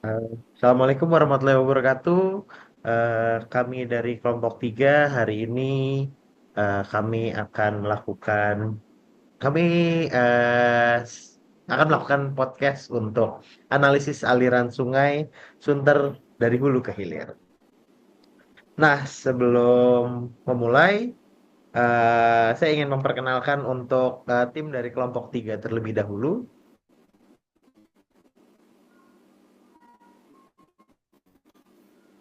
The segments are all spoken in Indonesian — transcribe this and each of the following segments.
Assalamualaikum warahmatullahi wabarakatuh. Kami dari kelompok 3 hari ini kami akan melakukan kami akan melakukan podcast untuk analisis aliran sungai Sunter dari hulu ke hilir. Nah, sebelum memulai, saya ingin memperkenalkan untuk tim dari kelompok 3 terlebih dahulu.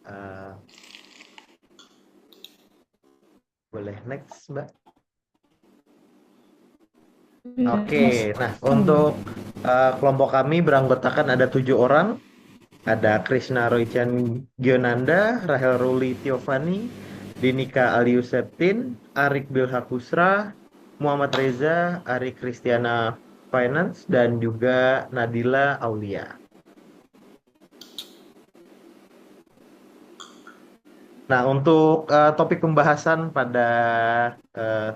Eh, Boleh next, Mbak. Iya, Oke, Mas. nah untuk kelompok kami beranggotakan ada 7 orang. Ada Krishna Roychan Gionanda, Rahel Ruli Tiovani, Dinika Alius Septin, Arik Bilhakusra, Muhammad Reza, Ari Kristiana Finance, dan juga Nadila Aulia. Nah, untuk topik pembahasan pada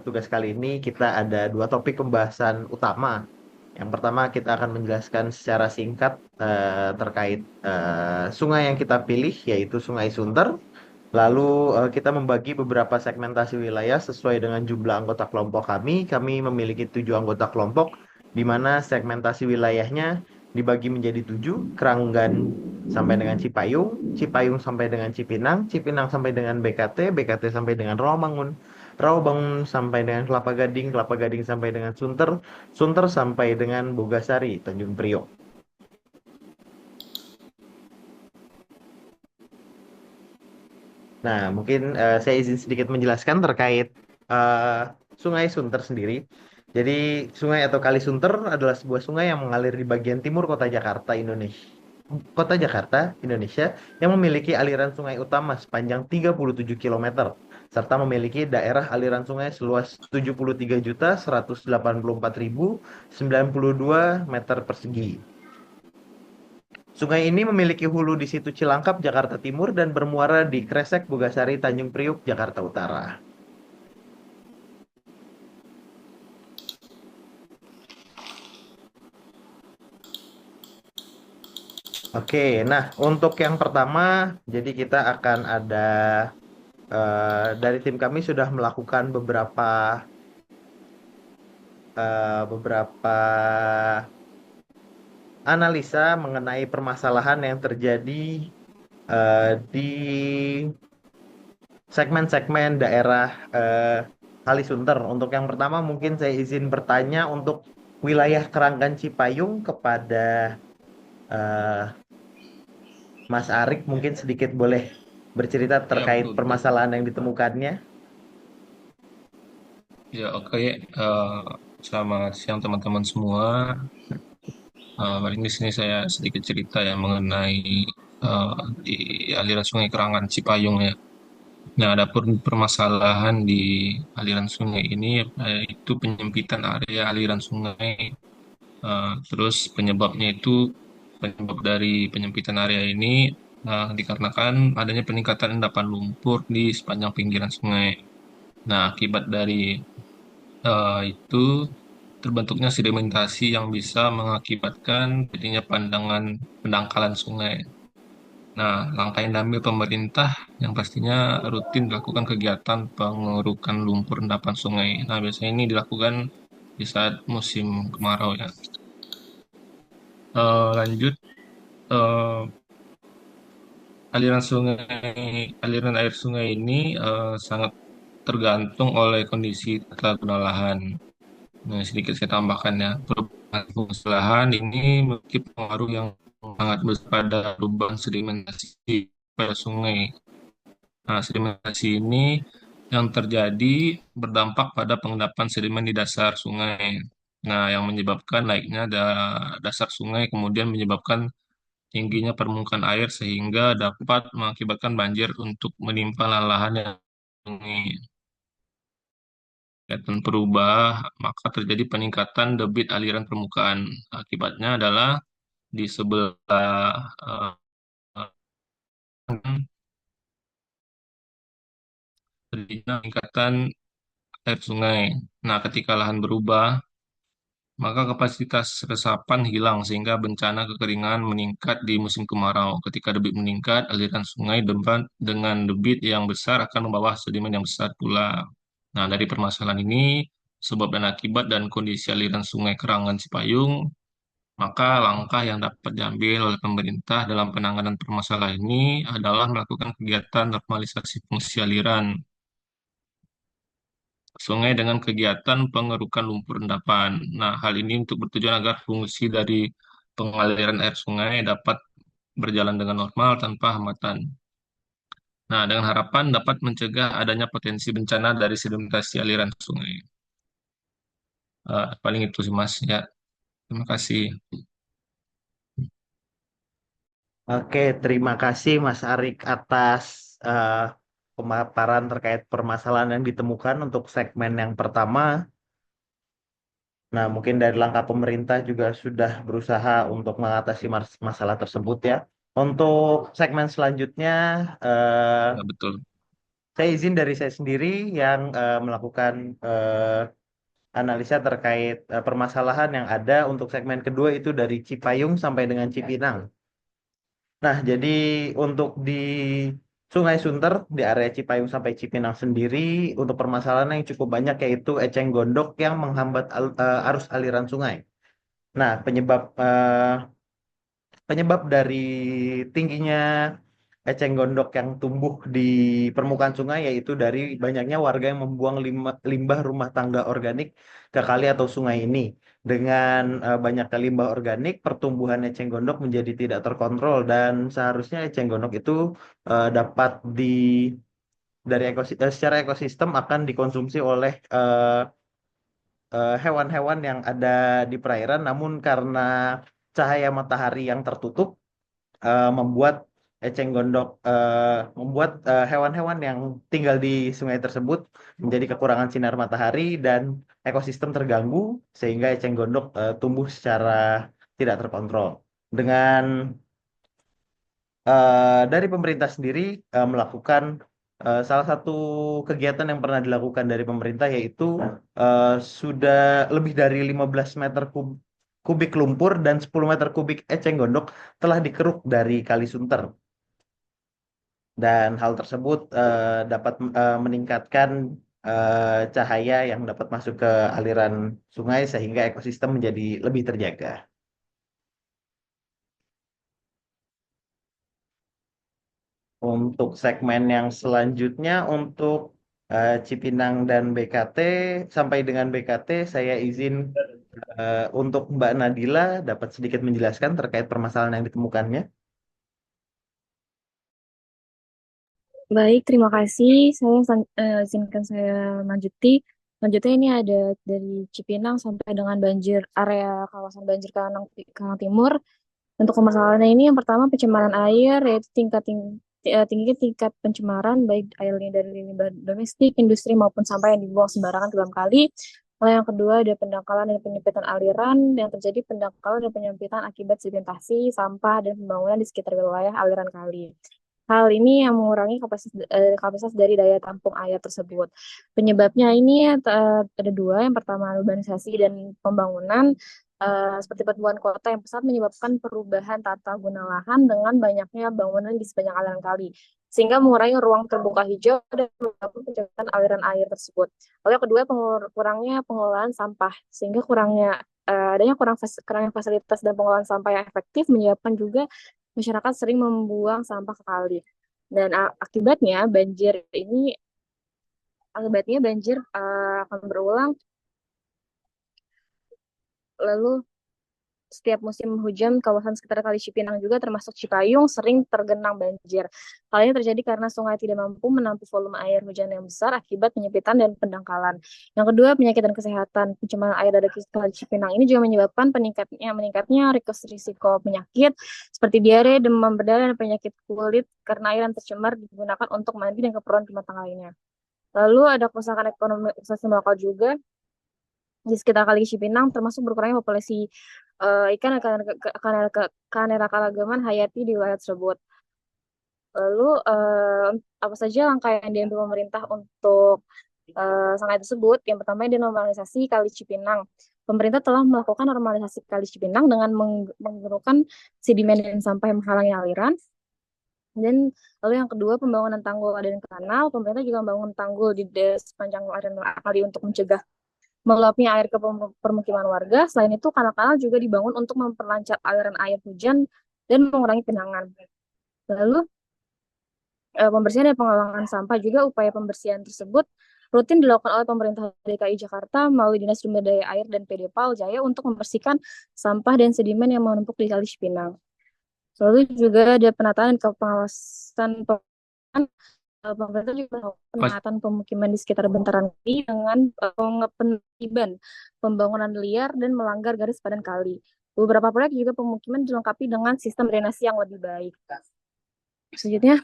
tugas kali ini, kita ada 2 topik pembahasan utama. Yang pertama, kita akan menjelaskan secara singkat terkait sungai yang kita pilih, yaitu Sungai Sunter. Lalu kita membagi beberapa segmentasi wilayah sesuai dengan jumlah anggota kelompok kami. Kami memiliki 7 anggota kelompok, di mana segmentasi wilayahnya dibagi menjadi 7: Keranggan sampai dengan Cipayung, Cipayung sampai dengan Cipinang, Cipinang sampai dengan BKT, BKT sampai dengan Rawamangun, Rawamangun sampai dengan Kelapa Gading, Kelapa Gading sampai dengan Sunter, Sunter sampai dengan Bogasari, Tanjung Priok. Nah, mungkin saya izin sedikit menjelaskan terkait eh, Sungai Sunter sendiri. Jadi, sungai atau Kali Sunter adalah sebuah sungai yang mengalir di bagian timur kota Jakarta, Indonesia. Kota Jakarta, Indonesia, yang memiliki aliran sungai utama sepanjang 37 kilometer, serta memiliki daerah aliran sungai seluas 73.184.092 meter persegi. Sungai ini memiliki hulu di Situ Cilangkap, Jakarta Timur, dan bermuara di Kresek, Bogasari, Tanjung Priuk, Jakarta Utara. Oke, nah untuk yang pertama, jadi kita akan ada dari tim kami sudah melakukan beberapa analisa mengenai permasalahan yang terjadi di segmen-segmen daerah Kalisunter. Untuk yang pertama mungkin saya izin bertanya untuk wilayah Keranggan Cipayung kepada eh, Mas Arik, mungkin sedikit boleh bercerita Ya, terkait betul, betul. permasalahan yang ditemukannya. Ya, oke. Selamat siang teman-teman semua. Paling di sini saya sedikit cerita ya mengenai eh, di aliran Sungai Kerangan Cipayung ya. Nah, ada permasalahan di aliran sungai ini, itu penyempitan area aliran sungai. Terus penyebab dari penyempitan area ini dikarenakan adanya peningkatan endapan lumpur di sepanjang pinggiran sungai. Nah, akibat dari itu terbentuknya sedimentasi yang bisa mengakibatkan jadinya pendangkalan sungai. Nah, langkah yang diambil pemerintah yang pastinya rutin dilakukan kegiatan pengurukan lumpur endapan sungai. Nah, biasanya ini dilakukan di saat musim kemarau ya. Lanjut, eh, aliran air sungai ini sangat tergantung oleh kondisi tata guna lahan. Nah, sedikit saya tambahkan ya, perubahan fungsi lahan ini memiliki pengaruh yang sangat besar pada perubahan sedimentasi pada sungai. Nah, sedimentasi ini yang terjadi berdampak pada pengendapan sedimen di dasar sungai. Nah, yang menyebabkan naiknya dasar sungai kemudian menyebabkan tingginya permukaan air sehingga dapat mengakibatkan banjir untuk menimpa lahan yang sungai. Kelihatan berubah, maka terjadi peningkatan debit aliran permukaan. Akibatnya adalah di sebelah terjadinya peningkatan air sungai. Nah, ketika lahan berubah, maka kapasitas resapan hilang sehingga bencana kekeringan meningkat di musim kemarau. Ketika debit meningkat, aliran sungai dengan debit yang besar akan membawa sedimen yang besar pula. Nah, dari permasalahan ini, sebab dan akibat dan kondisi aliran sungai Kerangan Cipayung, maka langkah yang dapat diambil oleh pemerintah dalam penanganan permasalahan ini adalah melakukan kegiatan normalisasi fungsi aliran sungai dengan kegiatan pengerukan lumpur endapan. Nah, hal ini untuk bertujuan agar fungsi dari pengaliran air sungai dapat berjalan dengan normal tanpa hambatan. Nah, dengan harapan dapat mencegah adanya potensi bencana dari sedimentasi aliran sungai. Paling itu sih, Mas. Ya, terima kasih. Oke, terima kasih Mas Arik atas eh, pemaparan terkait permasalahan yang ditemukan untuk segmen yang pertama. Nah, mungkin dari langkah pemerintah juga sudah berusaha untuk mengatasi masalah tersebut ya. Untuk segmen selanjutnya, Ya, betul. saya izin dari saya sendiri yang melakukan analisa terkait permasalahan yang ada untuk segmen kedua itu dari Cipayung sampai dengan Cipinang. Nah, jadi untuk di Sungai Sunter di area Cipayung sampai Cipinang sendiri untuk permasalahan yang cukup banyak yaitu eceng gondok yang menghambat arus aliran sungai. Nah, penyebab dari tingginya eceng gondok yang tumbuh di permukaan sungai yaitu dari banyaknya warga yang membuang limbah rumah tangga organik ke kali atau sungai ini. Dengan banyaknya limbah organik, pertumbuhan eceng gondok menjadi tidak terkontrol dan seharusnya eceng gondok itu dapat secara ekosistem akan dikonsumsi oleh hewan-hewan yang ada di perairan, namun karena cahaya matahari yang tertutup membuat eceng gondok membuat hewan-hewan yang tinggal di sungai tersebut menjadi kekurangan sinar matahari dan ekosistem terganggu sehingga eceng gondok tumbuh secara tidak terkontrol. Dengan dari pemerintah sendiri melakukan salah satu kegiatan yang pernah dilakukan dari pemerintah yaitu eh, sudah lebih dari 15 meter kubik lumpur dan 10 meter kubik eceng gondok telah dikeruk dari Kali Sunter. Dan hal tersebut dapat meningkatkan cahaya yang dapat masuk ke aliran sungai sehingga ekosistem menjadi lebih terjaga. Untuk segmen yang selanjutnya untuk Cipinang dan BKT sampai dengan BKT saya izin untuk Mbak Nadila dapat sedikit menjelaskan terkait permasalahan yang ditemukannya. Baik, terima kasih. Izinkan saya lanjuti. Lanjutnya ini ada dari Cipinang sampai dengan banjir area kawasan banjir Kanang Timur. Untuk permasalahannya ini yang pertama pencemaran air yaitu tingginya tingkat pencemaran baik airnya dari limbah domestik, industri maupun sampah yang dibuang sembarangan ke dalam kali. Lalu yang kedua ada pendangkalan dan penyempitan aliran yang terjadi pendangkalan dan penyempitan akibat sedimentasi, sampah dan pembangunan di sekitar wilayah aliran kali. Hal ini yang mengurangi kapasitas dari daya tampung air tersebut. Penyebabnya ini ada dua. Yang pertama urbanisasi dan pembangunan seperti pertumbuhan kota yang pesat menyebabkan perubahan tata guna lahan dengan banyaknya bangunan di sepanjang aliran kali, sehingga mengurangi ruang terbuka hijau dan mengganggu pencernaan aliran air tersebut. Lalu yang kedua, kurangnya pengelolaan sampah, sehingga kurangnya fasilitas dan pengelolaan sampah yang efektif menyebabkan juga masyarakat sering membuang sampah ke kali. Dan akibatnya banjir akan berulang. Lalu setiap musim hujan, kawasan sekitar Kali Cipinang juga termasuk Cipayung sering tergenang banjir. Hal ini terjadi karena sungai tidak mampu menampung volume air hujan yang besar akibat penyempitan dan pendangkalan. Yang kedua, penyakit dan kesehatan. Pencemaran air dari Kali Cipinang ini juga menyebabkan meningkatnya risiko penyakit seperti diare, demam berdarah, dan penyakit kulit karena air yang tercemar digunakan untuk mandi dan keperluan rumah tangga lainnya. Lalu ada kerusakan ekonomi ekosistem lokal juga di sekitar Kali Cipinang, termasuk berkurangnya populasi ikan keanekaragaman hayati di wilayah tersebut. Lalu apa saja langkah yang diambil pemerintah untuk sungai tersebut? Yang pertama denormalisasi Kali Cipinang. pemerintah telah melakukan normalisasi Kali Cipinang dengan menggunakan sedimen dan sampah yang menghalangi aliran. Dan lalu yang kedua, pembangunan tanggul dan kanal. Pemerintah juga membangun tanggul di sepanjang aliran kali untuk mencegah meluapnya air ke permukiman warga. Selain itu, kanal-kanal juga dibangun untuk memperlancar aliran air hujan dan mengurangi genangan. Lalu pembersihan dan pengelolaan sampah juga, upaya pembersihan tersebut rutin dilakukan oleh pemerintah DKI Jakarta melalui Dinas Sumber Daya Air dan PDPAL Jaya untuk membersihkan sampah dan sedimen yang menumpuk di Kali Cipinang. Lalu juga ada penataan dan pengawasan pemerintah juga melakukan Mas, penataan pemukiman di sekitar bantaran kali dengan penertiban pembangunan liar dan melanggar garis padan kali. Beberapa proyek juga pemukiman dilengkapi dengan sistem drainasi yang lebih baik. Selanjutnya,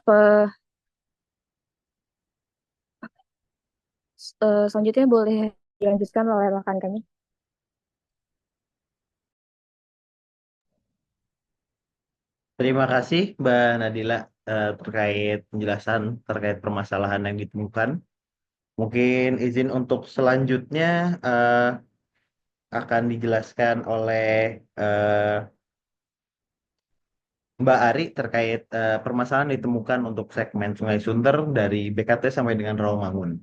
selanjutnya boleh dilanjutkan oleh rekan kami. Terima kasih Mbak Nadila terkait penjelasan terkait permasalahan yang ditemukan. Mungkin izin untuk selanjutnya eh, akan dijelaskan oleh eh, Mbak Ari terkait permasalahan ditemukan untuk segmen Sungai Sunter dari BKT sampai dengan Rawamangun.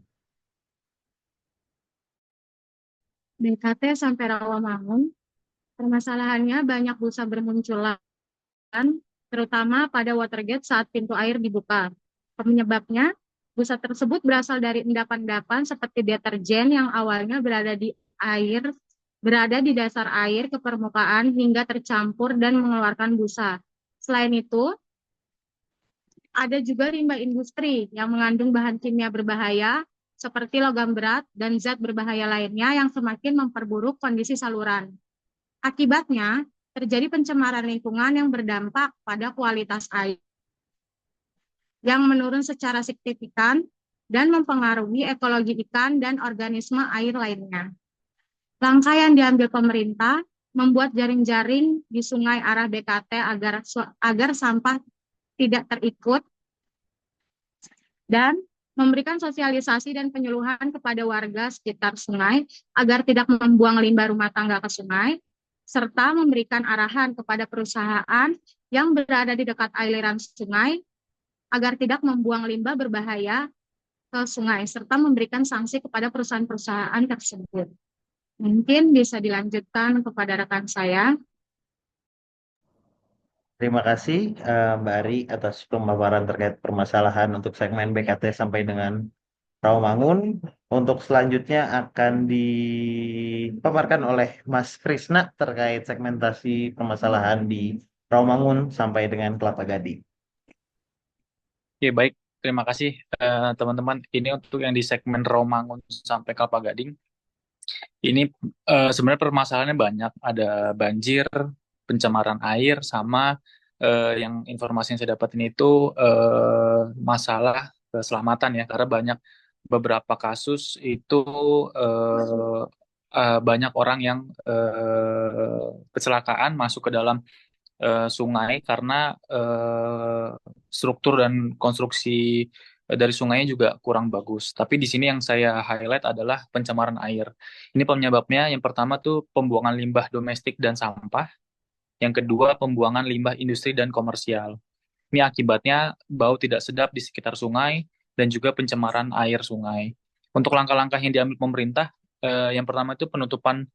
BKT sampai Rawamangun, permasalahannya banyak busa bermunculan, terutama pada watergate saat pintu air dibuka. Penyebabnya, busa tersebut berasal dari endapan-endapan seperti deterjen yang awalnya berada di dasar air ke permukaan hingga tercampur dan mengeluarkan busa. Selain itu, ada juga limbah industri yang mengandung bahan kimia berbahaya seperti logam berat dan zat berbahaya lainnya yang semakin memperburuk kondisi saluran. Akibatnya, terjadi pencemaran lingkungan yang berdampak pada kualitas air yang menurun secara signifikan dan mempengaruhi ekologi ikan dan organisme air lainnya. Langkah yang diambil pemerintah membuat jaring-jaring di sungai arah BKT agar sampah tidak terikut dan memberikan sosialisasi dan penyuluhan kepada warga sekitar sungai agar tidak membuang limbah rumah tangga ke sungai, serta memberikan arahan kepada perusahaan yang berada di dekat aliran sungai agar tidak membuang limbah berbahaya ke sungai, serta memberikan sanksi kepada perusahaan-perusahaan tersebut. Mungkin bisa dilanjutkan kepada rekan saya. Terima kasih Mbak Ari atas pemaparan terkait permasalahan untuk segmen BKT sampai dengan Rawamangun. Untuk selanjutnya akan dipaparkan oleh Mas Krisna terkait segmentasi permasalahan di Rawamangun sampai dengan Kelapa Gading. Oke, baik. Terima kasih teman-teman. Ini untuk yang di segmen Romangun sampai Kelapa Gading. Ini sebenarnya permasalahannya banyak. Ada banjir, pencemaran air, sama yang informasi yang saya dapatin itu masalah keselamatan ya. Karena banyak beberapa kasus itu eh, banyak orang yang kecelakaan masuk ke dalam sungai karena struktur dan konstruksi dari sungainya juga kurang bagus. Tapi di sini yang saya highlight adalah pencemaran air. Ini penyebabnya yang pertama tuh pembuangan limbah domestik dan sampah. Yang kedua pembuangan limbah industri dan komersial. Ini akibatnya bau tidak sedap di sekitar sungai dan juga pencemaran air sungai. Untuk langkah-langkah yang diambil pemerintah, yang pertama itu penutupan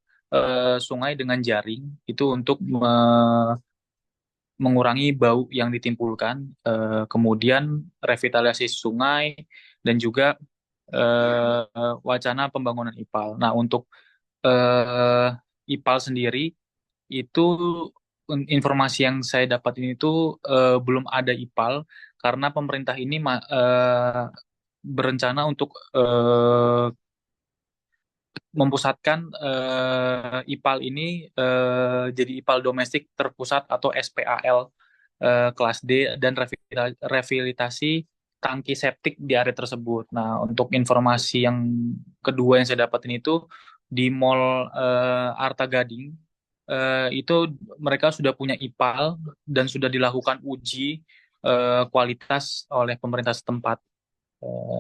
sungai dengan jaring itu untuk mengurangi bau yang ditimbulkan, kemudian revitalisasi sungai, dan juga wacana pembangunan IPAL. Nah, untuk eh, IPAL sendiri, itu informasi yang saya dapat ini tuh belum ada IPAL, karena pemerintah ini berencana untuk mempusatkan IPAL ini jadi IPAL domestik terpusat atau SPAL kelas D dan rehabilitasi tangki septik di area tersebut. Nah, untuk informasi yang kedua yang saya dapatin itu di Mall Arta Gading itu mereka sudah punya IPAL dan sudah dilakukan uji kualitas oleh pemerintah setempat.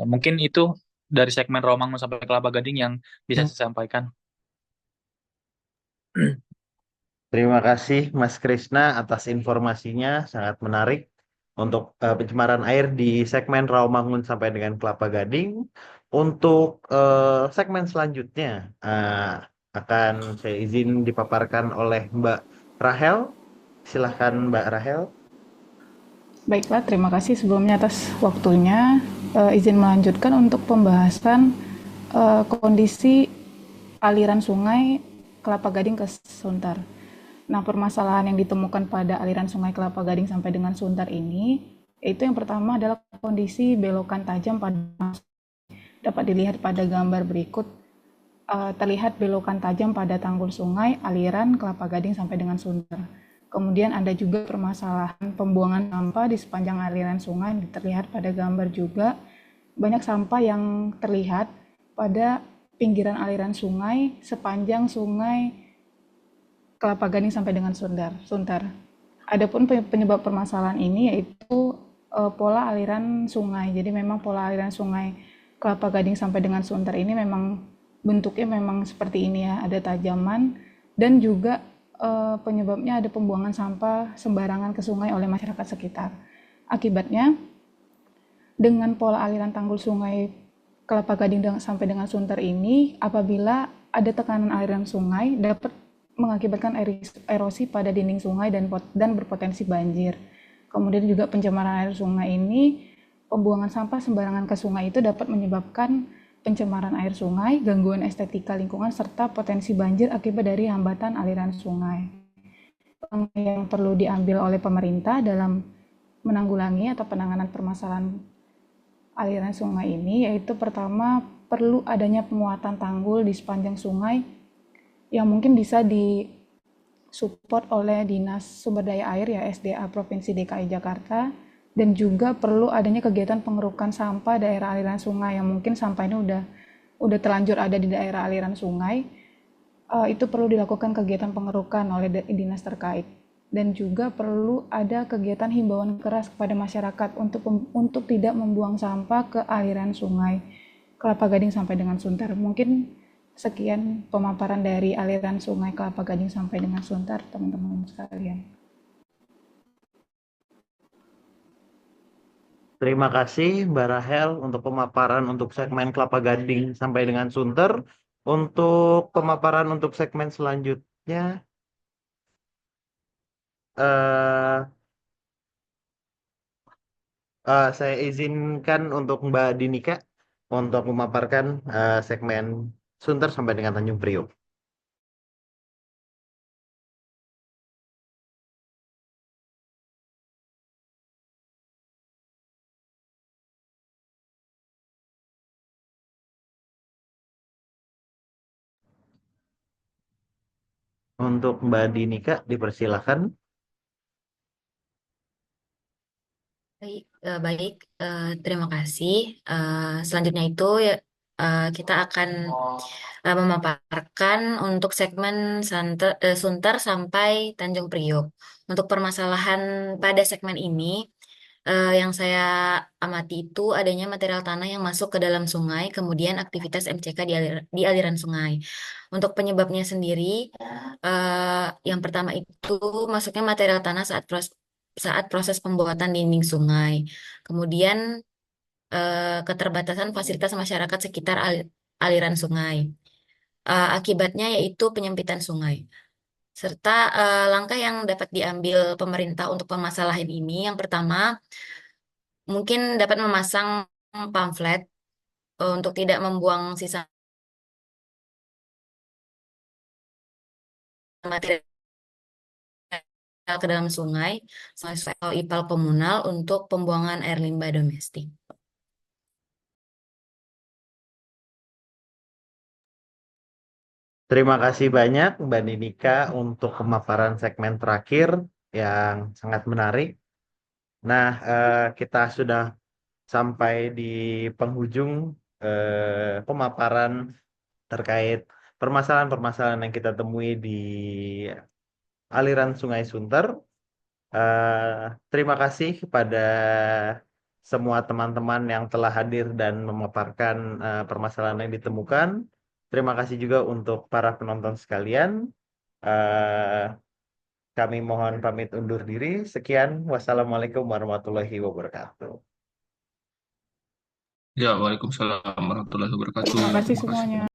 Mungkin itu dari segmen Romangun sampai Kelapa Gading yang bisa saya sampaikan. Terima kasih Mas Krisna atas informasinya, sangat menarik untuk pencemaran air di segmen Rawamangun sampai dengan Kelapa Gading. Untuk segmen selanjutnya akan saya izin dipaparkan oleh Mbak Rahel. Silahkan Mbak Rahel. Baiklah, terima kasih sebelumnya atas waktunya. Izin melanjutkan untuk pembahasan kondisi aliran sungai Kelapa Gading ke Sunter. Nah, permasalahan yang ditemukan pada aliran sungai Kelapa Gading sampai dengan Sunter ini, yaitu yang pertama adalah kondisi belokan tajam pada dapat dilihat pada gambar berikut. Terlihat belokan tajam pada tanggul sungai aliran Kelapa Gading sampai dengan Sunter. Kemudian ada juga permasalahan pembuangan sampah di sepanjang aliran sungai, terlihat pada gambar juga. Banyak sampah yang terlihat pada pinggiran aliran sungai sepanjang sungai Kelapa Gading sampai dengan Sunter. Adapun penyebab permasalahan ini yaitu pola aliran sungai. Jadi memang pola aliran sungai Kelapa Gading sampai dengan Sunter ini memang bentuknya memang seperti ini ya, ada tajaman dan juga penyebabnya ada pembuangan sampah sembarangan ke sungai oleh masyarakat sekitar. Akibatnya dengan pola aliran tanggul sungai Kelapa Gading sampai dengan Sunter ini, apabila ada tekanan aliran sungai dapat mengakibatkan erosi pada dinding sungai dan berpotensi banjir. Kemudian juga pencemaran air sungai ini, pembuangan sampah sembarangan ke sungai itu dapat menyebabkan pencemaran air sungai, gangguan estetika lingkungan, serta potensi banjir akibat dari hambatan aliran sungai. Yang perlu diambil oleh pemerintah dalam menanggulangi atau penanganan permasalahan aliran sungai ini, yaitu pertama perlu adanya pemuatan tanggul di sepanjang sungai yang mungkin bisa disupport oleh Dinas Sumber Daya Air ya SDA Provinsi DKI Jakarta, dan juga perlu adanya kegiatan pengerukan sampah daerah aliran sungai yang mungkin sampah ini udah terlanjur ada di daerah aliran sungai. Itu perlu dilakukan kegiatan pengerukan oleh dinas terkait, dan juga perlu ada kegiatan himbauan keras kepada masyarakat untuk tidak membuang sampah ke aliran sungai Kelapa Gading sampai dengan Sunter. Mungkin sekian pemaparan dari aliran sungai Kelapa Gading sampai dengan Sunter, teman-teman sekalian. Terima kasih Mbak Rahel untuk pemaparan untuk segmen Kelapa Gading sampai dengan Sunter. Untuk pemaparan untuk segmen selanjutnya, eh, saya izinkan untuk Mbak Dinika untuk memaparkan segmen Sunter sampai dengan Tanjung Priok. Untuk Mbak Dinika dipersilakan. Baik, terima kasih. Selanjutnya itu ya, kita akan memaparkan untuk segmen Sunter sampai Tanjung Priok. Untuk permasalahan pada segmen ini, yang saya amati itu adanya material tanah yang masuk ke dalam sungai, kemudian aktivitas MCK di aliran sungai. Untuk penyebabnya sendiri, yang pertama itu masuknya material tanah saat proses pembuatan dinding sungai. Kemudian keterbatasan fasilitas masyarakat sekitar aliran sungai. Akibatnya yaitu penyempitan sungai. Serta langkah yang dapat diambil pemerintah untuk permasalahan ini, yang pertama mungkin dapat memasang pamflet untuk tidak membuang sisa material ke dalam sungai, atau IPAL komunal untuk pembuangan air limbah domestik. Terima kasih banyak Mbak Dinika untuk pemaparan segmen terakhir yang sangat menarik. Nah, kita sudah sampai di penghujung pemaparan terkait permasalahan-permasalahan yang kita temui di aliran Sungai Sunter. Terima kasih kepada semua teman-teman yang telah hadir dan memaparkan permasalahan yang ditemukan. Terima kasih juga untuk para penonton sekalian. Eh, Kami mohon pamit undur diri. Sekian, wassalamualaikum warahmatullahi wabarakatuh. Ya, Waalaikumsalam warahmatullahi wabarakatuh. Terima kasih Terima kasih. semuanya.